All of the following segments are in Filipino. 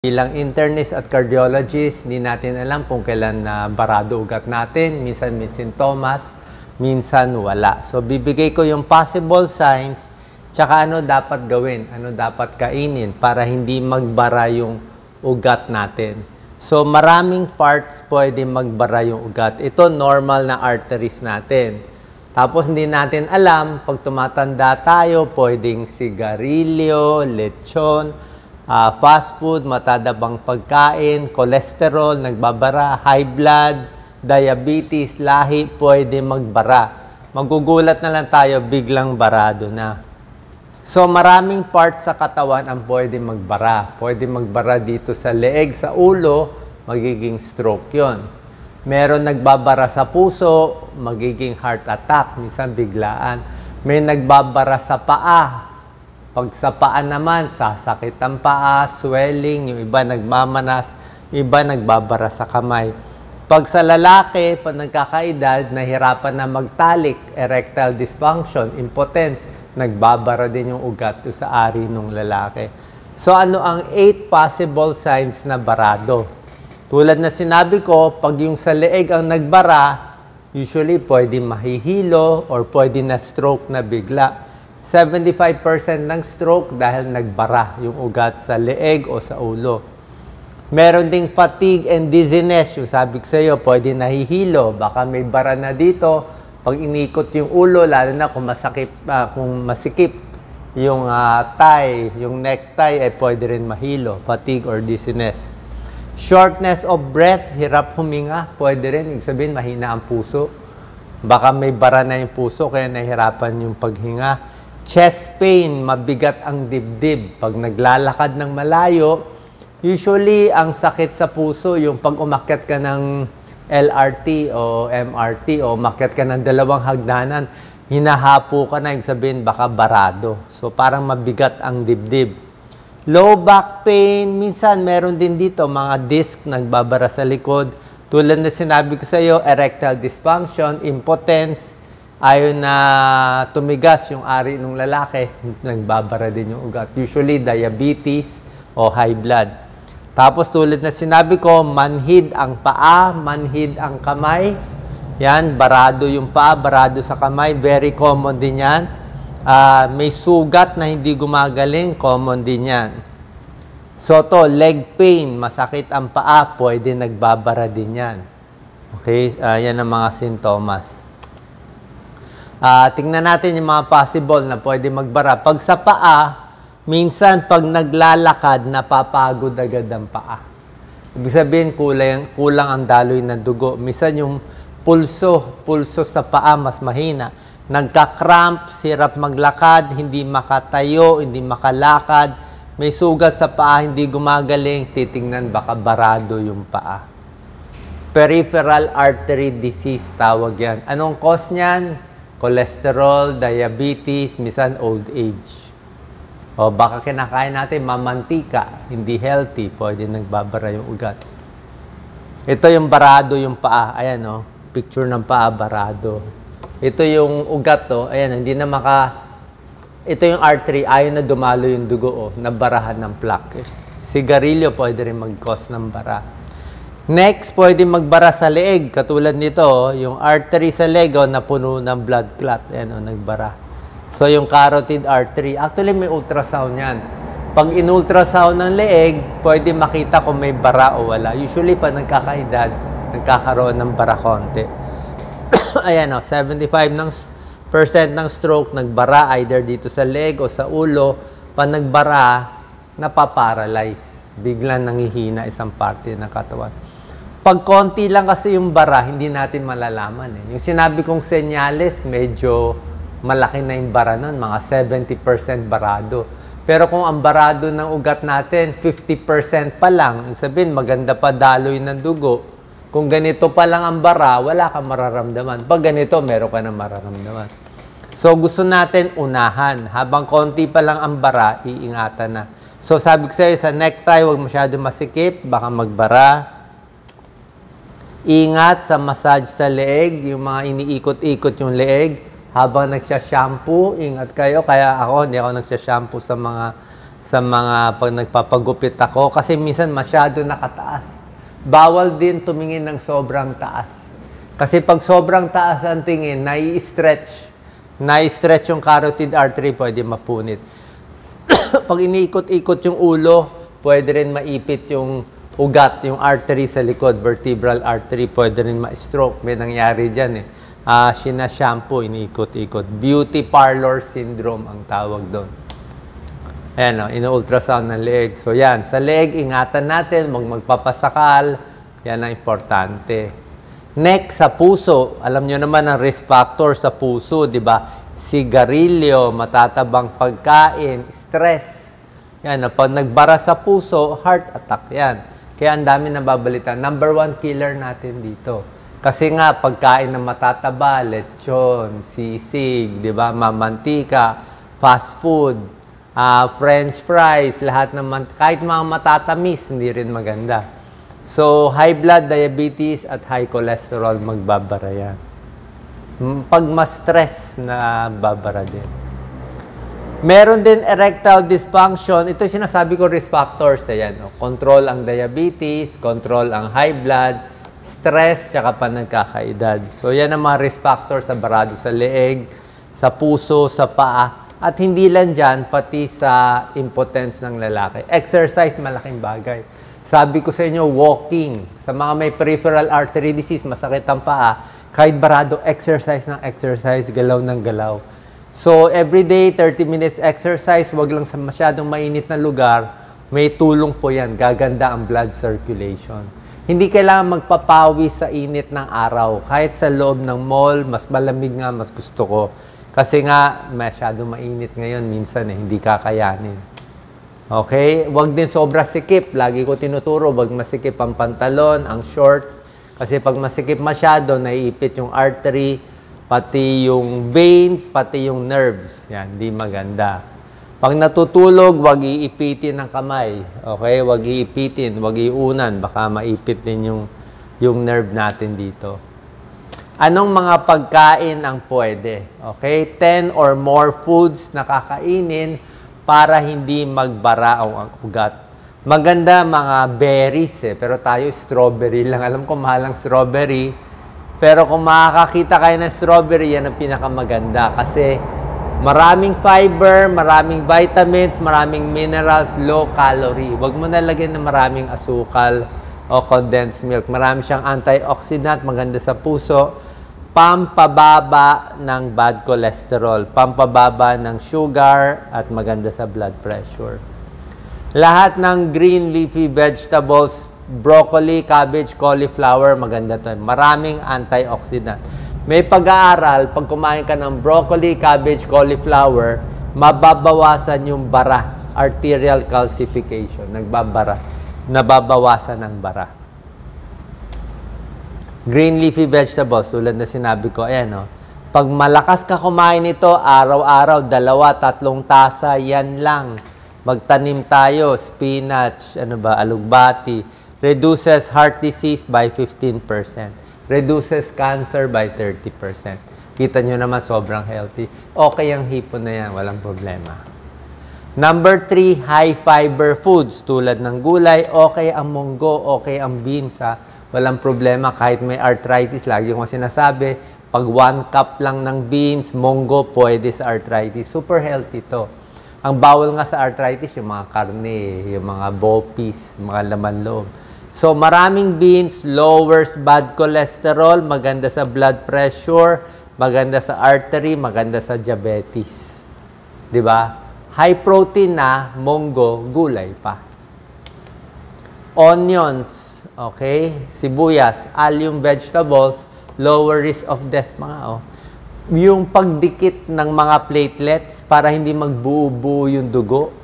Bilang internist at cardiologist, hindi natin alam kung kailan barado ugat natin. Minsan may sintomas, minsan wala. So, bibigay ko yung possible signs, tsaka ano dapat gawin, ano dapat kainin para hindi magbara yung ugat natin. So, maraming parts pwede magbara yung ugat. Ito, normal na arteries natin. Tapos, hindi natin alam, pag tumatanda tayo, pwedeng sigarilyo, lechon, fast food, matadabang pagkain, cholesterol, nagbabara, high blood, diabetes, lahi, pwede magbara. Magugulat na lang tayo, biglang barado na. So, maraming parts sa katawan ang pwede magbara. Pwede magbara dito sa leeg, sa ulo, magiging stroke yon. Meron nagbabara sa puso, magiging heart attack, minsan biglaan. May nagbabara sa paa. Pag sa paa naman, sasakit ang paa, swelling, yung iba nagmamanas, yung iba nagbabara sa kamay. Pag sa lalaki, pag nagkakaedad, nahirapan na magtalik, erectile dysfunction, impotence, nagbabara din yung ugat sa ari ng lalaki. So ano ang 8 possible signs na barado? Tulad na sinabi ko, pag yung sa leeg ang nagbara, usually pwede mahihilo or pwede na stroke na bigla. 75% ng stroke dahil nagbara yung ugat sa leeg o sa ulo. Meron ding fatigue and dizziness. Yung sabi ko sa iyo, pwede nahihilo. Baka may bara na dito. Pag inikot yung ulo, lalo na kung masikip yung thigh, yung necktie, ay pwede rin mahilo. Fatigue or dizziness. Shortness of breath, hirap huminga. Pwede rin. Ibig sabihin, mahina ang puso. Baka may bara na yung puso, kaya nahihirapan yung paghinga. Chest pain, mabigat ang dibdib. Pag naglalakad ng malayo, usually ang sakit sa puso, yung pag umakyat ka ng LRT o MRT o umakyat ka ng 2 hagdanan, hinahapo ka na, yung sabihin baka barado. So parang mabigat ang dibdib. Low back pain, minsan meron din dito mga disc nagbabara sa likod. Tulad na sinabi ko sa iyo, erectile dysfunction, impotence, ayaw na tumigas yung ari ng lalaki, nagbabara din yung ugat. Usually, diabetes o high blood. Tapos tulad na sinabi ko, manhid ang paa, manhid ang kamay. Yan, barado yung paa, barado sa kamay. Very common din yan. May sugat na hindi gumagaling, common din yan. So to, leg pain, masakit ang paa, pwede nagbabara din yan. Okay, yan ang mga sintomas. Tingnan natin yung mga possible na pwede magbara. Pag sa paa, minsan pag naglalakad, napapagod agad ang paa. Ibig sabihin, kulang ang daloy ng dugo. Minsan yung pulso sa paa mas mahina. Nagka-cramp, hirap maglakad, hindi makatayo, hindi makalakad. May sugat sa paa, hindi gumagaling, titingnan baka barado yung paa. Peripheral artery disease tawag yan. Anong cause niyan? Cholesterol, diabetes, minsan old age. O baka kinakain natin mamantika, hindi healthy, pwede nagbabara yung ugat. Ito yung barado yung paa. Ayan o, picture ng paa, barado. Ito yung ugat o, ayan, hindi na ito yung artery, ayaw na dumalo yung dugo o, nabarahan ng plaque. Sigarilyo pwede rin mag-cause ng bara. Next, pwede magbara sa leeg. Katulad nito, yung artery sa leg, napuno ng blood clot. Ayan, nagbara. So, yung carotid artery, actually may ultrasound yan. Pag in-ultrasound ng leeg, pwede makita kung may bara o wala. Usually, pag nagkakaedad, nagkakaroon ng bara konti. Ayan, 75% ng stroke nagbara either dito sa leg o sa ulo. Pag nagbara, napaparalyze. Biglang nangihina isang parte ng katawan. Pag konti lang kasi yung bara, hindi natin malalaman. Yung sinabi kong senyales, medyo malaki na yung bara nun, mga 70% barado. Pero kung ang barado ng ugat natin, 50% pa lang, sabihin maganda pa daloy ng dugo. Kung ganito pa lang ang bara, wala kang mararamdaman. Pag ganito, meron ka na mararamdaman. So gusto natin unahan. Habang konti pa lang ang bara, iingatan na. So sabi ko sa'yo, sa necktie, huwag masyado masikip, baka magbara. Ingat sa massage sa leeg, yung mga iniikot-ikot yung leeg. Habang nagsha-shampoo, ingat kayo. Kaya ako, hindi ako nagsha-shampoo sa mga sa mga pag nagpapagupit ako kasi minsan masyado nakataas. Bawal din tumingin ng sobrang taas. Kasi pag sobrang taas ang tingin, nai-stretch yung carotid artery, pwede mapunit. Pag iniikot-ikot yung ulo, pwede rin maipit yung ugat, yung artery sa likod, vertebral artery, pwede rin ma-stroke. May nangyari dyan eh. Shampoo, iniikot-ikot. Beauty parlor syndrome ang tawag doon. Ayan, ino-ultrasound ng leeg. So yan, sa leeg, ingatan natin, magpapasakal. Yan ang importante. Next, sa puso. Alam nyo naman ang risk factor sa puso, di ba? Sigarilyo, matatabang pagkain, stress. Yan, pag nagbara sa puso, heart attack yan. Kaya ang dami nababalita. Number 1 killer natin dito. Kasi nga, pagkain na matataba, lechon, sisig, di ba? Mamantika, fast food, French fries, lahat naman, kahit mga matatamis, hindi rin maganda. So, high blood, diabetes, at high cholesterol, magbabara yan. Pag ma-stress, na babara din. Meron din erectile dysfunction. Ito yung sinasabi ko risk factors. Ayan, control ang diabetes, control ang high blood, stress, tsaka pa nagkakaedad. So, yan ang mga risk factors sa barado sa leeg, sa puso, sa paa. At hindi lang dyan, pati sa impotence ng lalaki. Exercise, malaking bagay. Sabi ko sa inyo, walking. Sa mga may peripheral artery disease, masakit ang paa, kahit barado, exercise ng exercise, galaw ng galaw. So, everyday, 30 minutes exercise, wag lang sa masyadong mainit na lugar, may tulong po yan. Gaganda ang blood circulation. Hindi kailangan magpapawi sa init ng araw. Kahit sa loob ng mall, mas malamig nga, mas gusto ko. Kasi nga, masyado mainit ngayon, minsan hindi kakayanin. Okay? Wag din sobra sikip. Lagi ko tinuturo, wag masikip ang pantalon, ang shorts. Kasi pag masikip masyado, naiipit yung artery, pati yung veins, pati yung nerves. Yan, di maganda. Pag natutulog, wag iipitin ng kamay. Okay? Wag iipitin, wag iunan. Baka maipit din yung nerve natin dito. Anong mga pagkain ang pwede? Okay? 10 or more foods na kakainin para hindi magbara ang ugat. Maganda mga berries pero tayo strawberry lang. Alam ko mahal ang strawberry. Pero kung makakakita kayo ng strawberry, yan ang pinakamaganda. Kasi maraming fiber, maraming vitamins, maraming minerals, low calorie. Huwag mo nalagyan ng maraming asukal o condensed milk. Marami siyang antioxidant, maganda sa puso. Pampababa ng bad cholesterol, pampababa ng sugar, at maganda sa blood pressure. Lahat ng green leafy vegetables, broccoli, cabbage, cauliflower, maganda to. Maraming antioxidant. May pag-aaral, pag kumain ka ng broccoli, cabbage, cauliflower, mababawasan yung bara, arterial calcification, nababawasan ng bara. Green leafy vegetables, tulad na sinabi ko, ayan, pag malakas ka kumain ito, araw-araw, 2-3 tasa, yan lang. Magtanim tayo, spinach, alugbati, reduces heart disease by 15%. Reduces cancer by 30%. Kita nyo naman, sobrang healthy. Okay ang hipon na yan, walang problema. Number 3, high fiber foods. Tulad ng gulay, okay ang munggo, okay ang beans. Walang problema kahit may arthritis. Lagi ko sinasabi, pag 1 cup lang ng beans, munggo, pwede sa arthritis. Super healthy to. Ang bawal nga sa arthritis, yung mga karne, yung mga bopis, mga laman loob. So, maraming beans, lowers bad cholesterol, maganda sa blood pressure, maganda sa artery, maganda sa diabetes. Diba? High protein na, munggo, gulay pa. Onions, okay? Sibuyas, allium vegetables, lower risk of death, mga Yung pagdikit ng mga platelets para hindi magbuo-buo yung dugo.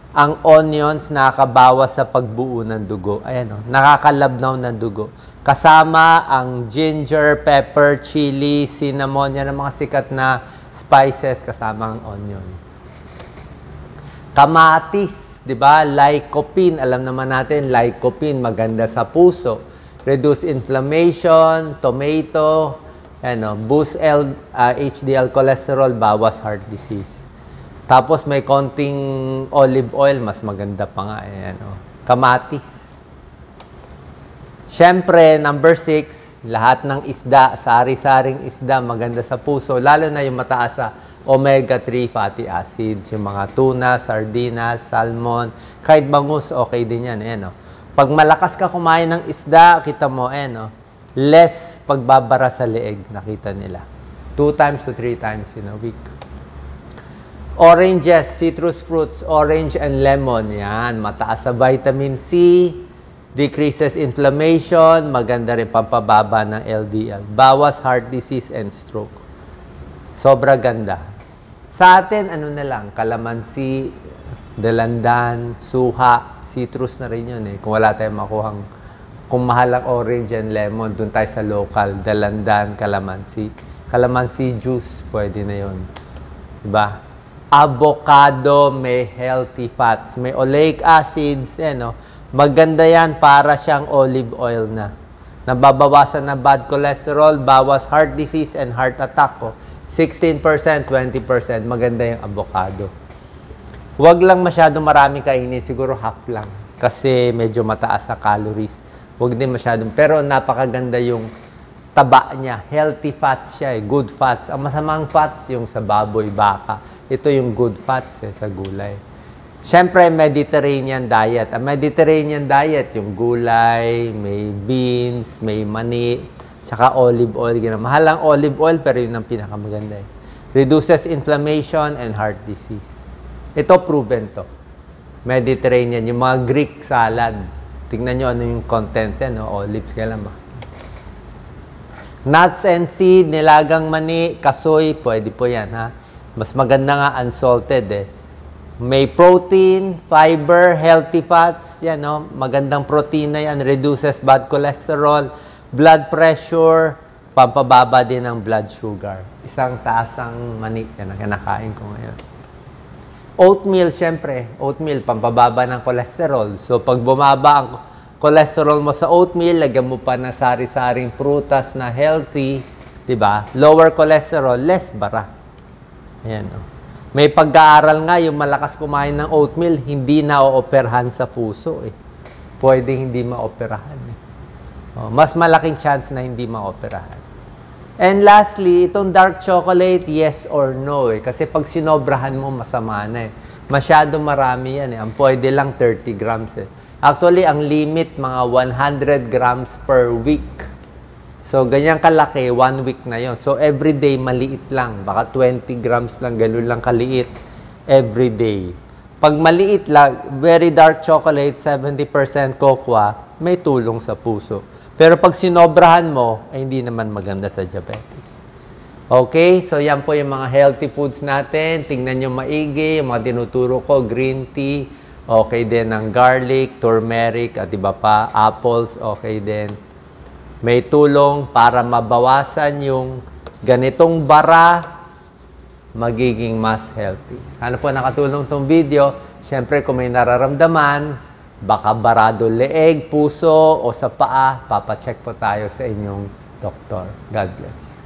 Ang onions nakakabawas sa pagbuo ng dugo. Ayan, nakakalabnaw ng dugo. Kasama ang ginger, pepper, chili, cinnamon, yan ang mga sikat na spices kasama ang onion. Kamatis, di ba? Lycopene, alam naman natin, lycopene, maganda sa puso. Reduce inflammation, tomato, boost HDL cholesterol, bawas heart disease. Tapos may konting olive oil, mas maganda pa nga. Ayan, oh. Kamatis. Siyempre, number 6, lahat ng isda, sari-saring isda, maganda sa puso. Lalo na yung mataas sa omega-3 fatty acids. Yung mga tuna, sardinas, salmon, kahit bangus, okay din yan. Ayan, oh. Pag malakas ka kumain ng isda, kita mo, ayan, oh, less pagbabara sa leeg, nakita nila. 2 times to 3 times in a week. Oranges, citrus fruits, orange and lemon. Yan, mataas sa vitamin C, decreases inflammation, maganda rin pampababa ng LDL. Bawas heart disease and stroke. Sobra ganda. Sa atin, ano na lang, kalamansi, dalandan, suha, citrus na rin yun eh. Kung wala tayong makuhang, kung mahal ang orange and lemon, dun tayo sa local, dalandan, kalamansi. Kalamansi juice, pwede na yun. Diba? Avocado, may healthy fats, may oleic acids, no? Maganda yan para siyang olive oil na. Nababawasan na bad cholesterol, bawas heart disease and heart attack. 16%, 20%, maganda yung avocado. Huwag lang masyadong marami kainin, siguro half lang. Kasi medyo mataas sa calories. Huwag din masyadong, pero napakaganda yung taba niya. Healthy fats siya, good fats. Ang masamang fats, yung sa baboy, baka. Ito yung good fats sa gulay. Siyempre, Mediterranean diet. Ang Mediterranean diet, yung gulay, may beans, may mani, tsaka olive oil. Mahal ang olive oil, pero yun ang pinakamaganda. Reduces inflammation and heart disease. Ito, proven to. Mediterranean, yung mga Greek salad. Tingnan nyo ano yung contents yan, no? Olives, kailan ba? Nuts and seed, nilagang mani, kasoy, pwede po yan, ha? Mas maganda nga unsalted, eh. May protein, fiber, healthy fats, yan, no? Magandang protein na yan, reduces bad cholesterol, blood pressure, pampababa din ng blood sugar. Isang taasang mani, yan ang kinakain ko ngayon. Oatmeal, syempre. Oatmeal, pampababa ng cholesterol. So, pag bumaba ang cholesterol mo sa oatmeal, lagyan mo pa ng sari-saring prutas na healthy, diba? Lower cholesterol, less bara. Ayan, no? May pag-aaral nga, yung malakas kumain ng oatmeal, hindi na-ooperahan sa puso, eh. Pwede hindi ma-operahan, eh. Mas malaking chance na hindi ma-operahan. And lastly, itong dark chocolate, yes or no, eh. Kasi pag sinobrahan mo, masama na, eh. Masyado marami yan, eh. Ang pwede lang 30 grams, eh. Actually, ang limit, mga 100 grams per week. So, ganyan kalaki, 1 week na yon. So, every day, maliit lang. Baka 20 grams lang, ganun lang kaliit. Every day. Pag maliit lang, very dark chocolate, 70% cocoa, may tulong sa puso. Pero pag sinobrahan mo, ay hindi naman maganda sa diabetes. Okay? So, yan po yung mga healthy foods natin. Tingnan nyo maigi, yung mga tinuturo ko, green tea, okay din ang garlic, turmeric, at iba pa, apples, okay din. May tulong para mabawasan yung ganitong bara, magiging mas healthy. Sana po nakatulong tong video. Siyempre, kung may nararamdaman, baka barado leeg, puso, o sa paa, papacheck po tayo sa inyong doktor. God bless.